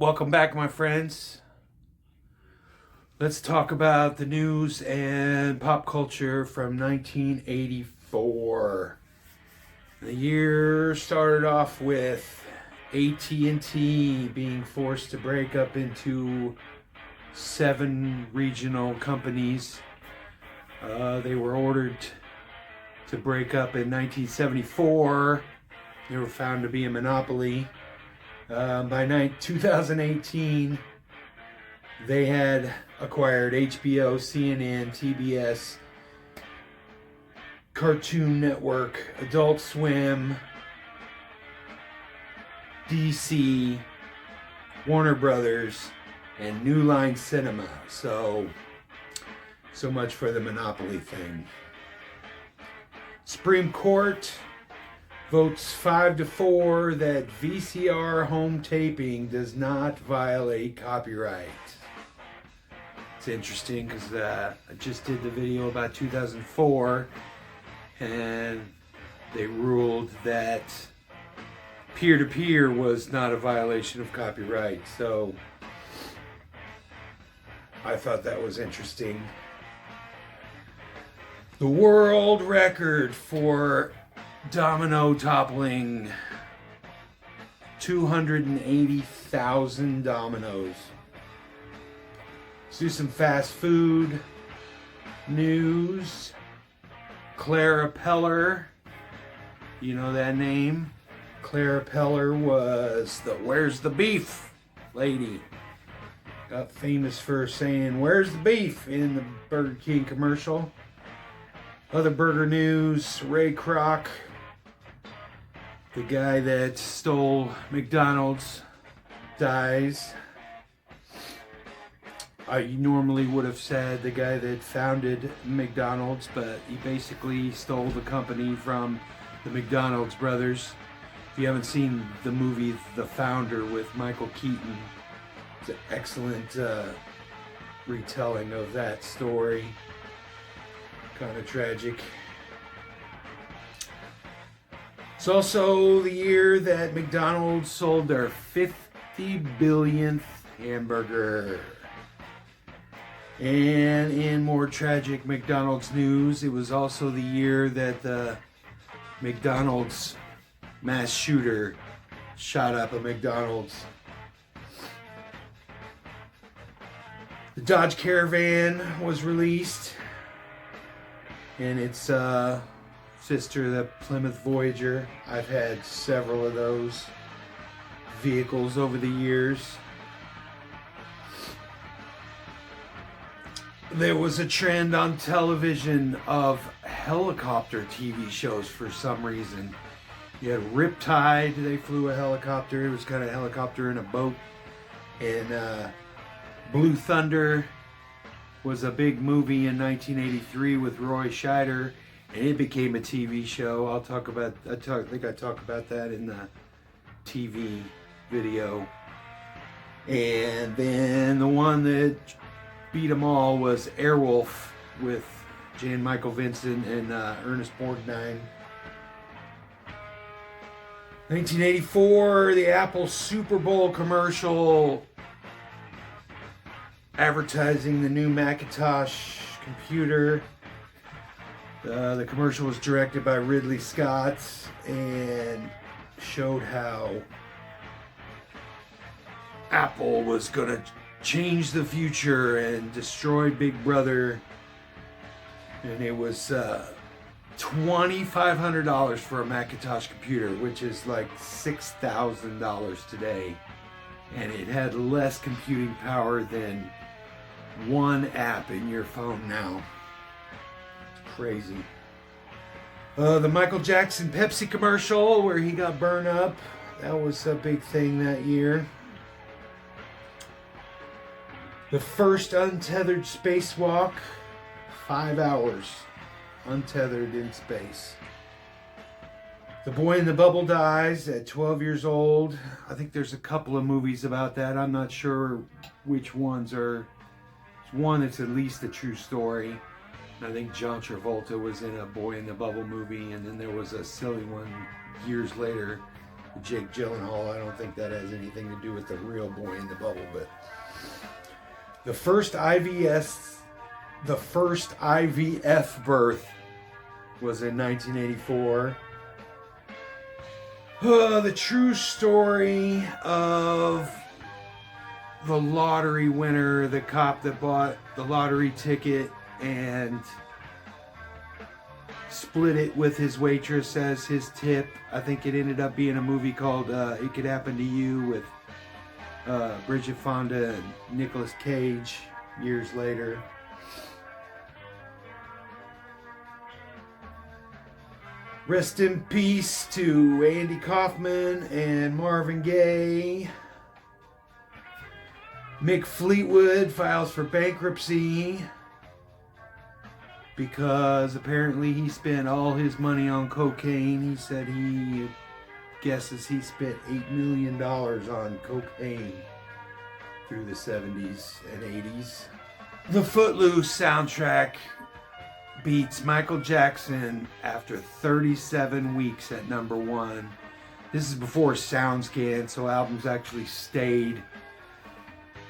Welcome back, my friends. Let's talk about the news and pop culture from 1984. The year started off with AT&T being forced to break up into 7 regional companies. They were ordered to break up in 1974. They were found to be a monopoly. By 2018, they had acquired HBO, CNN, TBS, Cartoon Network, Adult Swim, DC, Warner Brothers, and New Line Cinema. So much for the monopoly thing. Supreme Court votes 5-4 that VCR home taping does not violate copyright. It's interesting because I just did the video about 2004 and they ruled that peer-to-peer was not a violation of copyright. So I thought that was interesting. The world record for domino toppling, 280,000 dominoes. Let's do some fast food news. Clara Peller, you know that name? Clara Peller was the "Where's the beef" lady. Got famous for saying "Where's the beef" in the Burger King commercial. Other burger news, Ray Kroc, the guy that stole McDonald's, dies. I normally would have said the guy that founded McDonald's, but he basically stole the company from the McDonald's brothers. If you haven't seen the movie The Founder with Michael Keaton, it's an excellent retelling of that story. Kind of tragic. It's also the year that McDonald's sold their 50 billionth hamburger. And in more tragic McDonald's news, it was also the year that the McDonald's mass shooter shot up a McDonald's. The Dodge Caravan was released, and its sister, the Plymouth Voyager. I've had several of those vehicles over the years. There was a trend on television of helicopter TV shows for some reason. You had Riptide, they flew a helicopter. It was kind of a helicopter in a boat. And Blue Thunder was a big movie in 1983 with Roy Scheider, and it became a TV show. I think I talk about that in the TV video. And then the one that beat them all was Airwolf with Jan Michael Vincent and Ernest Borgnine. 1984, the Apple Super Bowl commercial advertising the new Macintosh computer. The commercial was directed by Ridley Scott and showed how Apple was going to change the future and destroy Big Brother. And it was $2,500 for a Macintosh computer, which is like $6,000 today. And it had less computing power than one app in your phone now. Crazy. The Michael Jackson Pepsi commercial where he got burned up. That was a big thing that year. The first untethered spacewalk, 5 hours untethered in space. The boy in the bubble dies at 12 years old. I think there's a couple of movies about that. I'm not sure which ones are. It's one that's at least a true story. I think John Travolta was in a Boy in the Bubble movie, and then there was a silly one years later Jake Gyllenhaal. I don't think that has anything to do with the real boy in the bubble, but the first IVF birth was in 1984. The true story of the lottery winner, the cop that bought the lottery ticket and split it with his waitress as his tip. I think it ended up being a movie called It Could Happen to You with Bridget Fonda and Nicolas Cage years later. Rest in peace to Andy Kaufman and Marvin Gaye. Mick Fleetwood files for bankruptcy because apparently he spent all his money on cocaine. He said he guesses he spent $8 million on cocaine through the 70s and 80s. The Footloose soundtrack beats Michael Jackson after 37 weeks at number one. This is before SoundScan, so albums actually stayed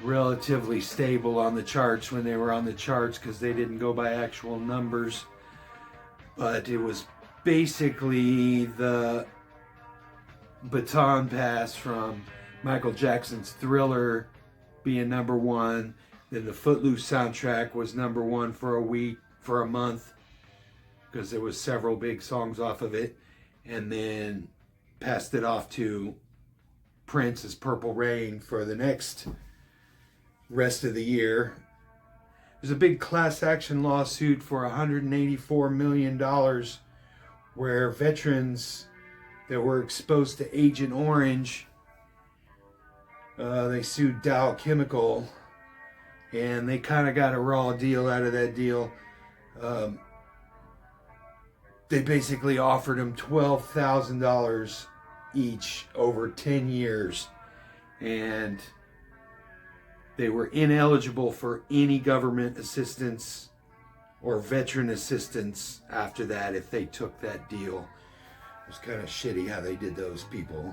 relatively stable on the charts when they were on the charts because they didn't go by actual numbers. But it was basically the baton pass from Michael Jackson's Thriller being number one. Then the Footloose soundtrack was number one for a month because there was several big songs off of it, and then passed it off to Prince's Purple Rain for the next rest of the year. There's a big class action lawsuit for $184 million where veterans that were exposed to Agent Orange, they sued Dow Chemical, and they kind of got a raw deal out of that deal. They basically offered them $12,000 each over 10 years, and they were ineligible for any government assistance or veteran assistance after that if they took that deal. It was kind of shitty how they did those people.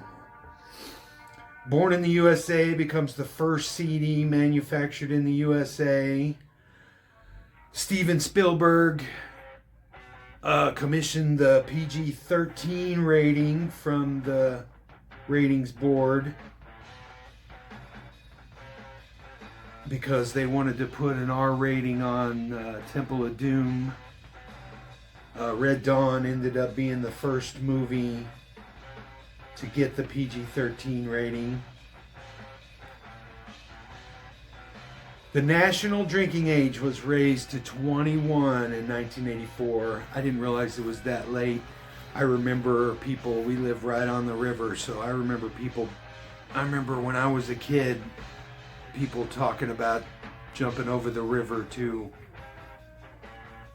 Born in the USA becomes the first CD manufactured in the USA. Steven Spielberg commissioned the PG-13 rating from the ratings board because they wanted to put an R rating on Temple of Doom. Red Dawn ended up being the first movie to get the PG-13 rating. The national drinking age was raised to 21 in 1984. I didn't realize it was that late. I remember people, we live right on the river, so I remember when I was a kid, people talking about jumping over the river to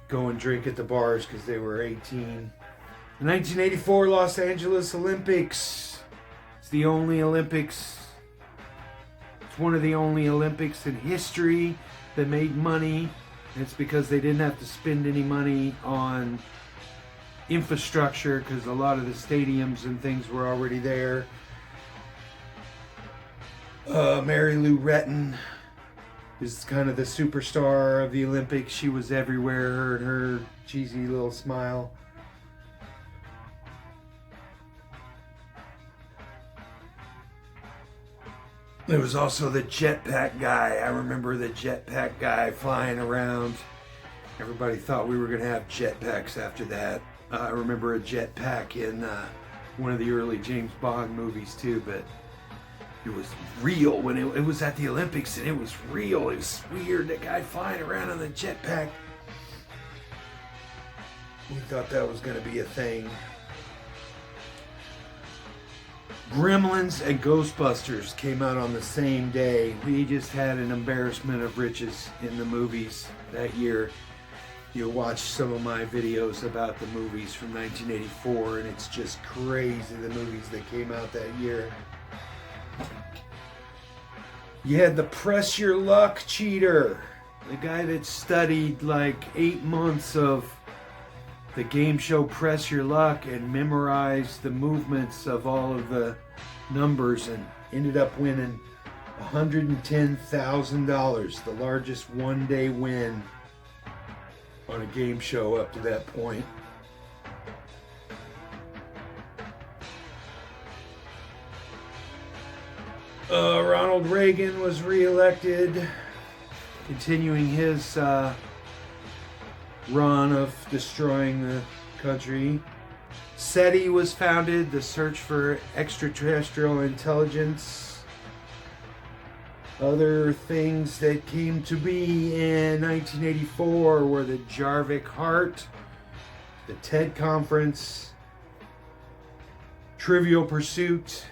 go and drink at the bars because they were 18. The 1984 Los Angeles Olympics. It's the only Olympics. It's one of the only Olympics in history that made money. And it's because they didn't have to spend any money on infrastructure because a lot of the stadiums and things were already there. Mary Lou Retton is kind of the superstar of the Olympics. She was everywhere, her cheesy little smile. There was also the jetpack guy. I remember the jetpack guy flying around. Everybody thought we were going to have jetpacks after that. I remember a jetpack in one of the early James Bond movies too, but it was real when it was at the Olympics, and it was real. It was weird, that guy flying around on the jetpack. We thought that was going to be a thing. Gremlins and Ghostbusters came out on the same day. We just had an embarrassment of riches in the movies that year. You'll watch some of my videos about the movies from 1984, and it's just crazy, the movies that came out that year. You had the Press Your Luck cheater, the guy that studied like 8 months of the game show Press Your Luck and memorized the movements of all of the numbers and ended up winning $110,000, the largest one-day win on a game show up to that point. Ronald Reagan was reelected, continuing his run of destroying the country. SETI was founded, the search for extraterrestrial intelligence. Other things that came to be in 1984 were the Jarvik Heart, the TED Conference, Trivial Pursuit,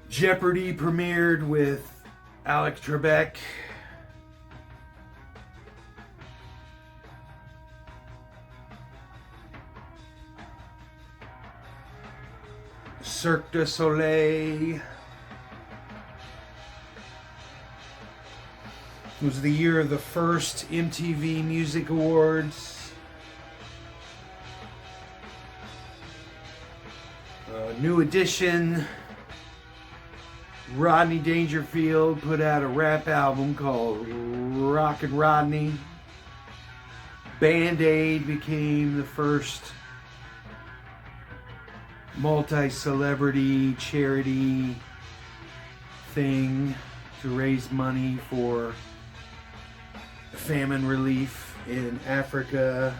Jeopardy premiered with Alex Trebek. Cirque du Soleil. It was the year of the first MTV Music Awards. New Edition. Rodney Dangerfield put out a rap album called Rockin' Rodney. Band-Aid became the first multi-celebrity charity thing to raise money for famine relief in Africa.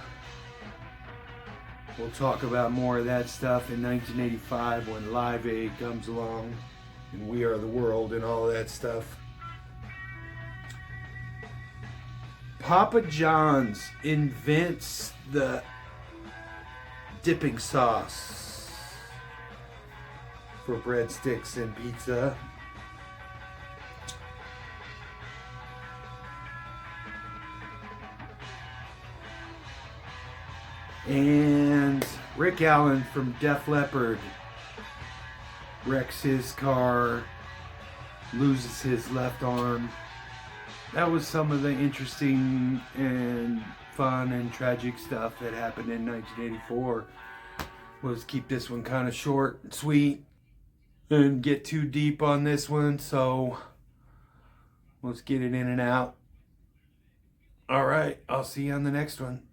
We'll talk about more of that stuff in 1985 when Live Aid comes along and We Are the World and all of that stuff. Papa John's invents the dipping sauce for breadsticks and pizza. And Rick Allen from Def Leppard wrecks his car, loses his left arm. That was some of the interesting and fun and tragic stuff that happened in 1984. Let's keep this one kind of short and sweet and get too deep on this one, so let's get it in and out. All right, I'll see you on the next one.